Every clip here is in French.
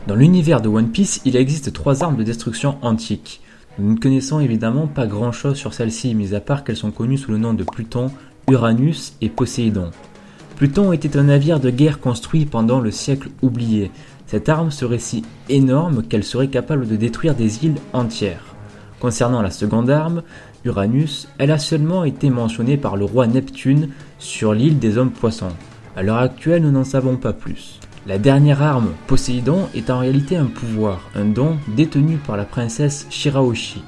Dans l'univers de One Piece, il existe 3 armes de destruction antiques. Nous ne connaissons évidemment pas grand chose sur celles-ci, mis à part qu'elles sont connues sous le nom de Pluton, Uranus et Poséidon. Pluton était un navire de guerre construit pendant le siècle oublié. Cette arme serait si énorme qu'elle serait capable de détruire des îles entières. Concernant la seconde arme, Uranus, elle a seulement été mentionnée par le roi Neptune sur l'île des hommes poissons. À l'heure actuelle, nous n'en savons pas plus. La dernière arme, Poséidon, est en réalité un pouvoir, un don détenu par la princesse Shirahoshi.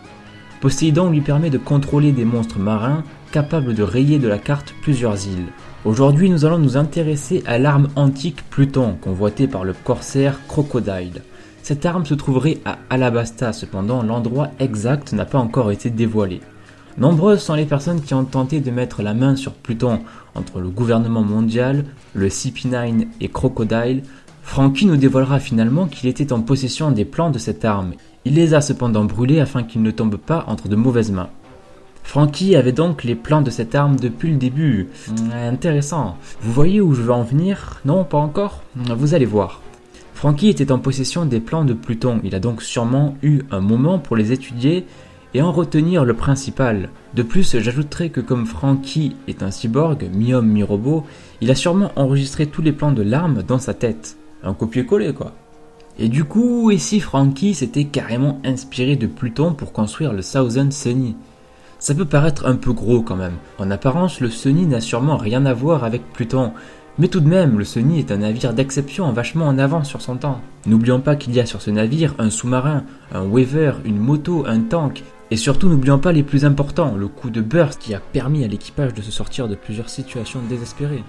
Poséidon lui permet de contrôler des monstres marins capables de rayer de la carte plusieurs îles. Aujourd'hui, nous allons nous intéresser à l'arme antique Pluton, convoitée par le corsaire Crocodile. Cette arme se trouverait à Alabasta, cependant l'endroit exact n'a pas encore été dévoilé. Nombreuses sont les personnes qui ont tenté de mettre la main sur Pluton. Entre le gouvernement mondial, le CP9 et Crocodile, Franky nous dévoilera finalement qu'il était en possession des plans de cette arme. Il les a cependant brûlés afin qu'ils ne tombent pas entre de mauvaises mains. Franky avait donc les plans de cette arme depuis le début. Intéressant. Vous voyez où je veux en venir? Non, pas encore? Vous allez voir. Franky était en possession des plans de Pluton. Il a donc sûrement eu un moment pour les étudier et en retenir le principal. De plus, j'ajouterai que comme Franky est un cyborg, mi-homme, mi-robot, il a sûrement enregistré tous les plans de l'arme dans sa tête. Un copier-coller quoi. Et du coup, et si Franky s'était carrément inspiré de Pluton pour construire le Thousand Sunny? Ça peut paraître un peu gros quand même. En apparence, le Sunny n'a sûrement rien à voir avec Pluton. Mais tout de même, le Sunny est un navire d'exception vachement en avance sur son temps. N'oublions pas qu'il y a sur ce navire un sous-marin, un waver, une moto, un tank. Et surtout, n'oublions pas les plus importants, le coup de burst qui a permis à l'équipage de se sortir de plusieurs situations désespérées.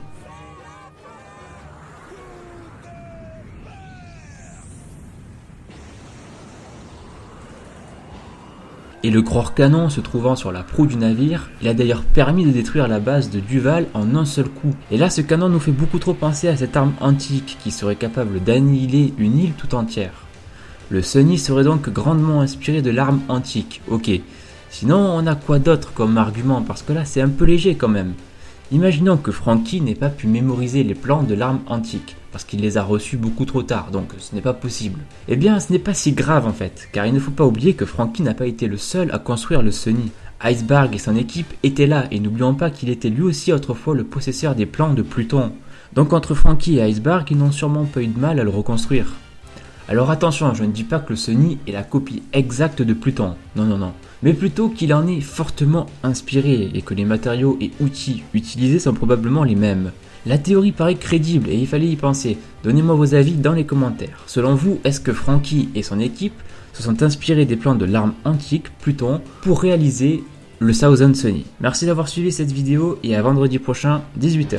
Et le gros canon se trouvant sur la proue du navire, il a d'ailleurs permis de détruire la base de Duval en un seul coup. Et là, ce canon nous fait beaucoup trop penser à cette arme antique qui serait capable d'annihiler une île tout entière. Le Sunny serait donc grandement inspiré de l'arme antique, ok. Sinon, on a quoi d'autre comme argument, parce que là c'est un peu léger quand même. Imaginons que Franky n'ait pas pu mémoriser les plans de l'arme antique, parce qu'il les a reçus beaucoup trop tard, donc ce n'est pas possible. Eh bien, ce n'est pas si grave en fait, car il ne faut pas oublier que Franky n'a pas été le seul à construire le Sunny. Iceberg et son équipe étaient là, et n'oublions pas qu'il était lui aussi autrefois le possesseur des plans de Pluton. Donc entre Franky et Iceberg, ils n'ont sûrement pas eu de mal à le reconstruire. Alors attention, je ne dis pas que le Sunny est la copie exacte de Pluton, non, mais plutôt qu'il en est fortement inspiré et que les matériaux et outils utilisés sont probablement les mêmes. La théorie paraît crédible et il fallait y penser. Donnez-moi vos avis dans les commentaires. Selon vous, est-ce que Franky et son équipe se sont inspirés des plans de l'arme antique Pluton pour réaliser le Thousand Sunny? Merci d'avoir suivi cette vidéo et à vendredi prochain, 18 h.